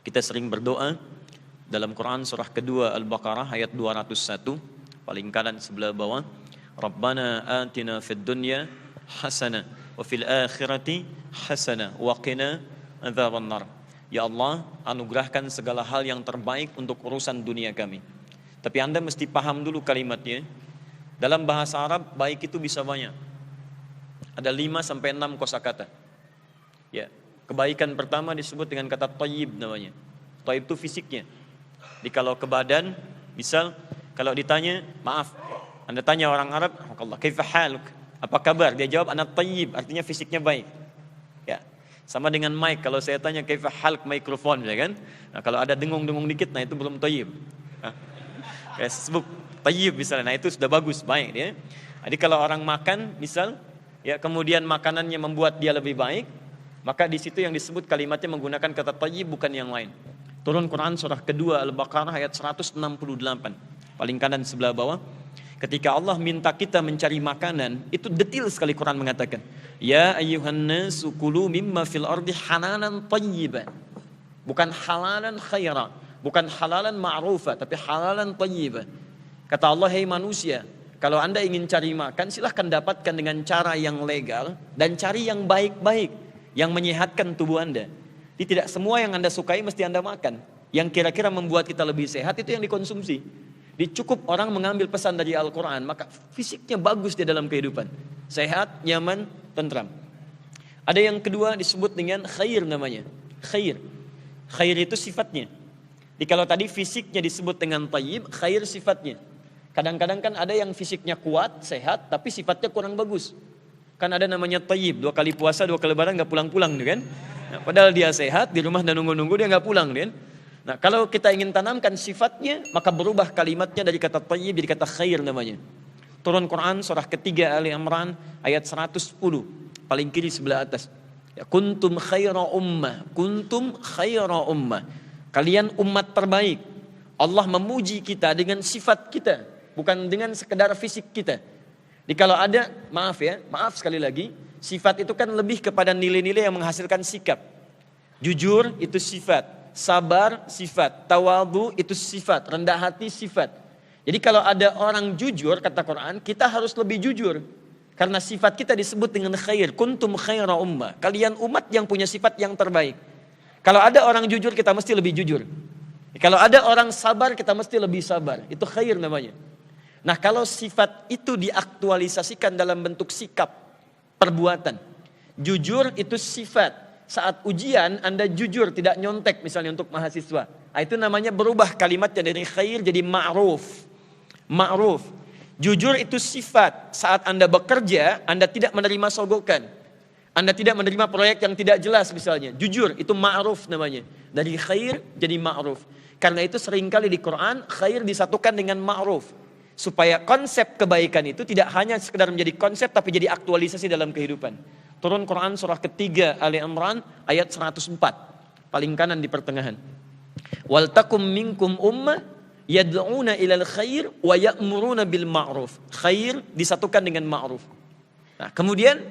Kita sering berdoa dalam Quran surah kedua Al-Baqarah ayat 201, paling kanan sebelah bawah. Rabbana atina fid dunya hasanah wa fil akhirati hasanah wa qina adzabannar. Ya Allah, anugerahkan segala hal yang terbaik untuk urusan dunia kami. Tapi Anda mesti paham dulu kalimatnya. Dalam bahasa Arab, baik itu bisa banyak. Ada 5 sampai 6 kosakata. Ya, kebaikan pertama disebut dengan kata thayyib namanya. Thayyib itu fisiknya. Jadi kalau ke badan, misal kalau ditanya, maaf, Anda tanya orang Arab, Allah, kaifa haluk? Apa kabar? Dia jawab ana thayyib, artinya fisiknya baik. Ya. Sama dengan mic, kalau saya tanya kaifa haluk mikrofon, ya kan? Nah, kalau ada dengung-dengung dikit, nah itu belum thayyib. Kayak sebut thayyib misalnya, nah itu sudah bagus, baik dia. Jadi kalau orang makan, misal, ya kemudian makanannya membuat dia lebih baik, maka di situ yang disebut kalimatnya menggunakan kata thayyib, bukan yang lain. Turun Quran surah kedua Al-Baqarah ayat 168, paling kanan sebelah bawah. Ketika Allah minta kita mencari makanan, itu detail sekali Quran mengatakan, ya ayyuhan nasu kulu mimma fil ardi halalan thayyiban. Bukan halalan khaira, bukan halalan ma'rufa, tapi halalan thayyiban. Kata Allah, hei manusia, kalau Anda ingin cari makan, silahkan dapatkan dengan cara yang legal dan cari yang baik-baik, yang menyehatkan tubuh Anda. Jadi tidak semua yang Anda sukai mesti Anda makan. Yang kira-kira membuat kita lebih sehat itu yang dikonsumsi. Cukup orang mengambil pesan dari Al-Quran, maka fisiknya bagus di dalam kehidupan. Sehat, nyaman, tentram. Ada yang kedua disebut dengan khair namanya. Khair. Khair itu sifatnya. Jadi kalau tadi fisiknya disebut dengan thayyib, khair sifatnya. Kadang-kadang kan ada yang fisiknya kuat, sehat, tapi sifatnya kurang bagus. Kan ada namanya thayyib, 2 kali puasa, 2 kali lebaran gak pulang-pulang kan. Nah, padahal dia sehat, di rumah dan nunggu-nunggu dia gak pulang kan. Nah kalau kita ingin tanamkan sifatnya, maka berubah kalimatnya dari kata thayyib jadi kata khair namanya. Turun Quran surah ketiga Ali Imran ayat 110, paling kiri sebelah atas. Ya, kuntum khaira ummah, kuntum khaira ummah. Kalian umat terbaik. Allah memuji kita dengan sifat kita, bukan dengan sekedar fisik kita. Jadi kalau ada, maaf sekali lagi, sifat itu kan lebih kepada nilai-nilai yang menghasilkan sikap. Jujur itu sifat, sabar sifat, tawadhu itu sifat, rendah hati sifat. Jadi kalau ada orang jujur, kata Quran, kita harus lebih jujur. Karena sifat kita disebut dengan khair, kuntum khaira ummah. Kalian umat yang punya sifat yang terbaik. Kalau ada orang jujur, kita mesti lebih jujur. Kalau ada orang sabar, kita mesti lebih sabar. Itu khair namanya. Nah kalau sifat itu diaktualisasikan dalam bentuk sikap, perbuatan. Jujur itu sifat. Saat ujian Anda jujur, tidak nyontek misalnya untuk mahasiswa. Nah, itu namanya berubah kalimatnya dari khair jadi ma'ruf. Ma'ruf. Jujur itu sifat. Saat Anda bekerja, Anda tidak menerima sogokan. Anda tidak menerima proyek yang tidak jelas misalnya. Jujur itu ma'ruf namanya. Dari khair jadi ma'ruf. Karena itu seringkali di Quran khair disatukan dengan ma'ruf. Supaya konsep kebaikan itu tidak hanya sekedar menjadi konsep tapi jadi aktualisasi dalam kehidupan. Turun Quran surah ketiga Ali Imran ayat 104. Paling kanan di pertengahan. Wal takum minkum ummah yad'una ilal khair wa ya'muruna bil ma'ruf. Khair disatukan dengan ma'ruf. Nah, kemudian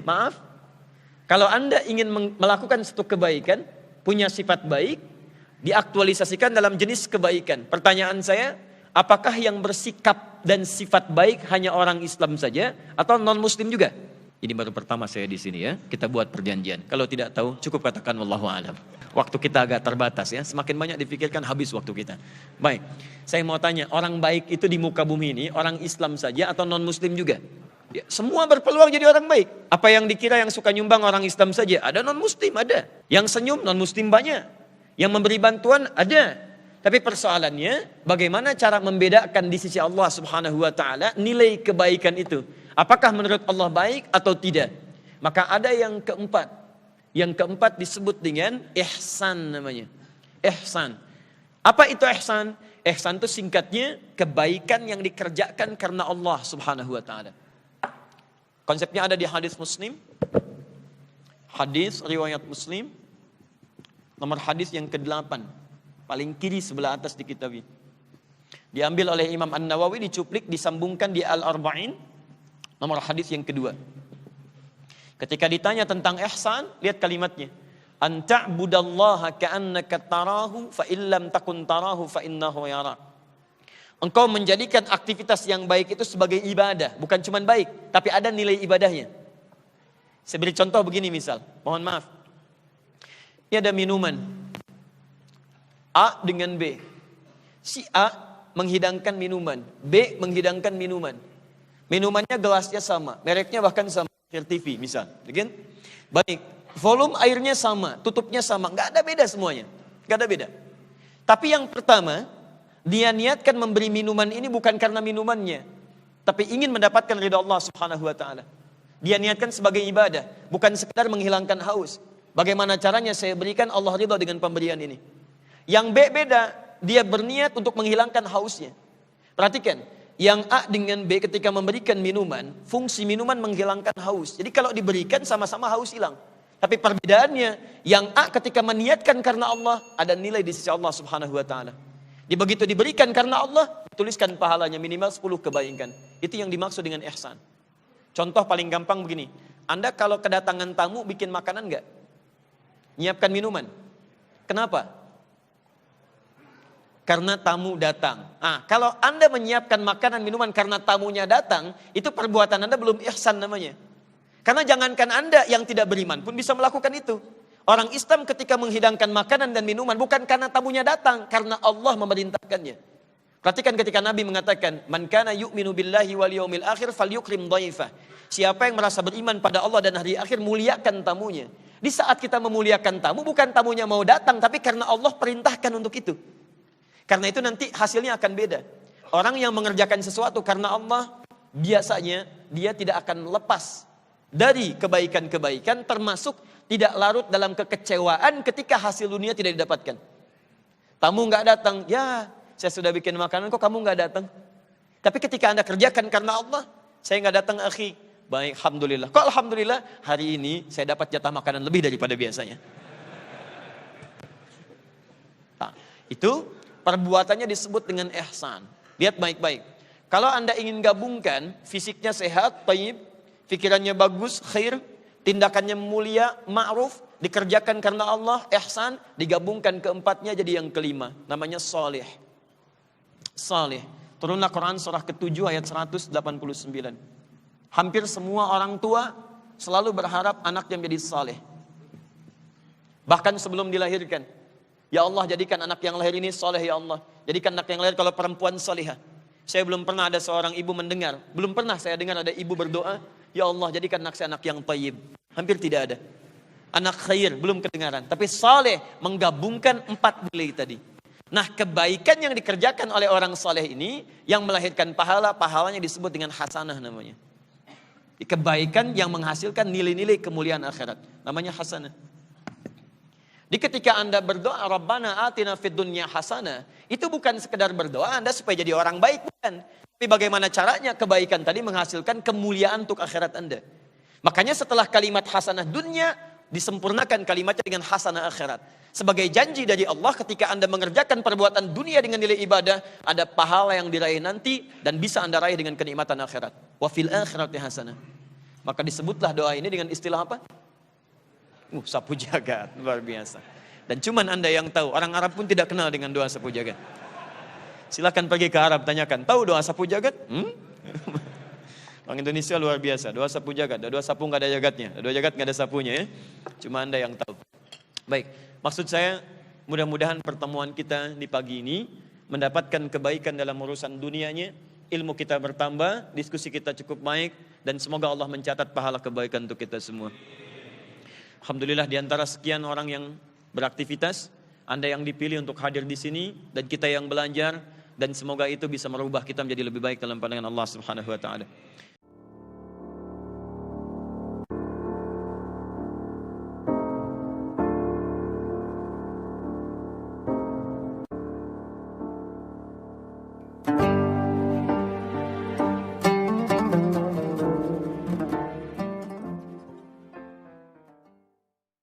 maaf. Kalau Anda ingin melakukan satu kebaikan, punya sifat baik, diaktualisasikan dalam jenis kebaikan. Pertanyaan saya, apakah yang bersikap dan sifat baik hanya orang Islam saja atau non-Muslim juga? Ini baru pertama saya di sini ya. Kita buat perjanjian. Kalau tidak tahu, cukup katakan wallahu a'lam. Waktu kita agak terbatas ya. Semakin banyak dipikirkan, habis waktu kita. Baik, saya mau tanya, orang baik itu di muka bumi ini orang Islam saja atau non-Muslim juga? Ya, semua berpeluang jadi orang baik. Apa yang dikira yang suka nyumbang orang Islam saja? Ada non-Muslim, ada. Yang senyum non-Muslim banyak. Yang memberi bantuan ada. Tapi persoalannya, bagaimana cara membedakan di sisi Allah Subhanahu wa taala nilai kebaikan itu? Apakah menurut Allah baik atau tidak? Maka ada yang keempat. Yang keempat disebut dengan ihsan namanya. Ihsan. Apa itu ihsan? Ihsan itu singkatnya kebaikan yang dikerjakan karena Allah Subhanahu wa taala. Konsepnya ada di hadis Muslim. Hadis riwayat Muslim. Nomor hadis yang ke-8. Paling kiri sebelah atas di kitab ini. Diambil oleh Imam An-Nawawi, dicuplik, disambungkan di Al-Arba'in. Nomor hadis yang kedua. Ketika ditanya tentang ihsan, lihat kalimatnya. an ta'budallaha ka'annaka tarahu fa illam takun tarahu fa innahu yarak. Engkau menjadikan aktivitas yang baik itu sebagai ibadah, bukan cuma baik, tapi ada nilai ibadahnya. Saya beri contoh begini misal, mohon maaf. Ini ada minuman A dengan B. Si A menghidangkan minuman, B menghidangkan minuman. Minumannya gelasnya sama, mereknya bahkan sama, Air TV misal, kan? Baik, volume airnya sama, tutupnya sama, nggak ada beda semuanya, nggak ada beda. Tapi yang pertama, dia niatkan memberi minuman ini bukan karena minumannya, tapi ingin mendapatkan ridha Allah Subhanahu wa taala. Dia niatkan sebagai ibadah, bukan sekedar menghilangkan haus. Bagaimana caranya saya berikan Allah ridha dengan pemberian ini. Yang B beda, dia berniat untuk menghilangkan hausnya. Perhatikan, yang A dengan B ketika memberikan minuman, fungsi minuman menghilangkan haus. Jadi kalau diberikan sama-sama haus hilang. Tapi perbedaannya, yang A ketika meniatkan karena Allah, ada nilai di sisi Allah Subhanahu wa taala. Begitu diberikan karena Allah, tuliskan pahalanya minimal 10 kebaikan. Itu yang dimaksud dengan ihsan. Contoh paling gampang begini. Anda kalau kedatangan tamu bikin makanan enggak? Nyiapkan minuman. Kenapa? Karena tamu datang. Kalau Anda menyiapkan makanan minuman karena tamunya datang, itu perbuatan Anda belum ihsan namanya. Karena jangankan Anda yang tidak beriman pun bisa melakukan itu. Orang Islam ketika menghidangkan makanan dan minuman bukan karena tamunya datang, karena Allah memerintahkannya. Perhatikan ketika Nabi mengatakan, "Man kana yu'minu billahi wal yaumil akhir falyukrim dhaifah." Siapa yang merasa beriman pada Allah dan hari akhir, muliakan tamunya. Di saat kita memuliakan tamu, bukan tamunya mau datang, tapi karena Allah perintahkan untuk itu. Karena itu nanti hasilnya akan beda. Orang yang mengerjakan sesuatu karena Allah, biasanya dia tidak akan lepas dari kebaikan-kebaikan, termasuk tidak larut dalam kekecewaan ketika hasil dunia tidak didapatkan. Tamu nggak datang, ya saya sudah bikin makanan kok kamu nggak datang. Tapi ketika Anda kerjakan karena Allah, saya nggak datang akhi, baik alhamdulillah. Kok alhamdulillah hari ini saya dapat jatah makanan lebih daripada biasanya. Nah, itu perbuatannya disebut dengan ihsan. Lihat baik-baik. Kalau Anda ingin gabungkan, fisiknya sehat, thayyib, pikirannya bagus, khair, tindakannya mulia, ma'ruf, dikerjakan karena Allah, ihsan, digabungkan keempatnya jadi yang kelima, namanya salih. Salih. Turunlah Quran surah ke-7 ayat 189. Hampir semua orang tua selalu berharap anaknya menjadi salih. Bahkan sebelum dilahirkan, ya Allah jadikan anak yang lahir ini saleh ya Allah. Jadikan anak yang lahir kalau perempuan salihah. Saya belum pernah ada seorang ibu mendengar. Belum pernah saya dengar ada ibu berdoa, ya Allah jadikan anak saya anak yang thayyib. Hampir tidak ada. Anak khair belum kedengaran. Tapi saleh menggabungkan 4 nilai tadi. Nah kebaikan yang dikerjakan oleh orang saleh ini, yang melahirkan pahala, pahalanya disebut dengan hasanah namanya. Kebaikan yang menghasilkan nilai-nilai kemuliaan akhirat. Namanya hasanah. Di ketika Anda berdoa, Rabbana atina fid dunya hasanah, itu bukan sekedar berdoa Anda supaya jadi orang baik, bukan. Tapi bagaimana caranya kebaikan tadi menghasilkan kemuliaan untuk akhirat Anda. Makanya setelah kalimat hasanah dunya, disempurnakan kalimatnya dengan hasanah akhirat. Sebagai janji dari Allah ketika Anda mengerjakan perbuatan dunia dengan nilai ibadah, ada pahala yang diraih nanti dan bisa Anda raih dengan kenikmatan akhirat. Wa fil akhirati hasanah. Maka disebutlah doa ini dengan istilah apa? Sapu jagat, luar biasa. Dan cuman Anda yang tahu, orang Arab pun tidak kenal dengan doa sapu jagat. Silakan pergi ke Arab, tanyakan, tahu doa sapu jagat? Orang Indonesia luar biasa, doa sapu jagat. Doa sapu nggak ada jagatnya, doa jagat nggak ada sapunya ya. Cuma Anda yang tahu. Baik, maksud saya mudah-mudahan pertemuan kita di pagi ini mendapatkan kebaikan dalam urusan dunianya, ilmu kita bertambah, diskusi kita cukup baik, dan semoga Allah mencatat pahala kebaikan untuk kita semua. Alhamdulillah di antara sekian orang yang beraktivitas, Anda yang dipilih untuk hadir di sini dan kita yang belajar, dan semoga itu bisa merubah kita menjadi lebih baik dalam pandangan Allah Subhanahu wa taala.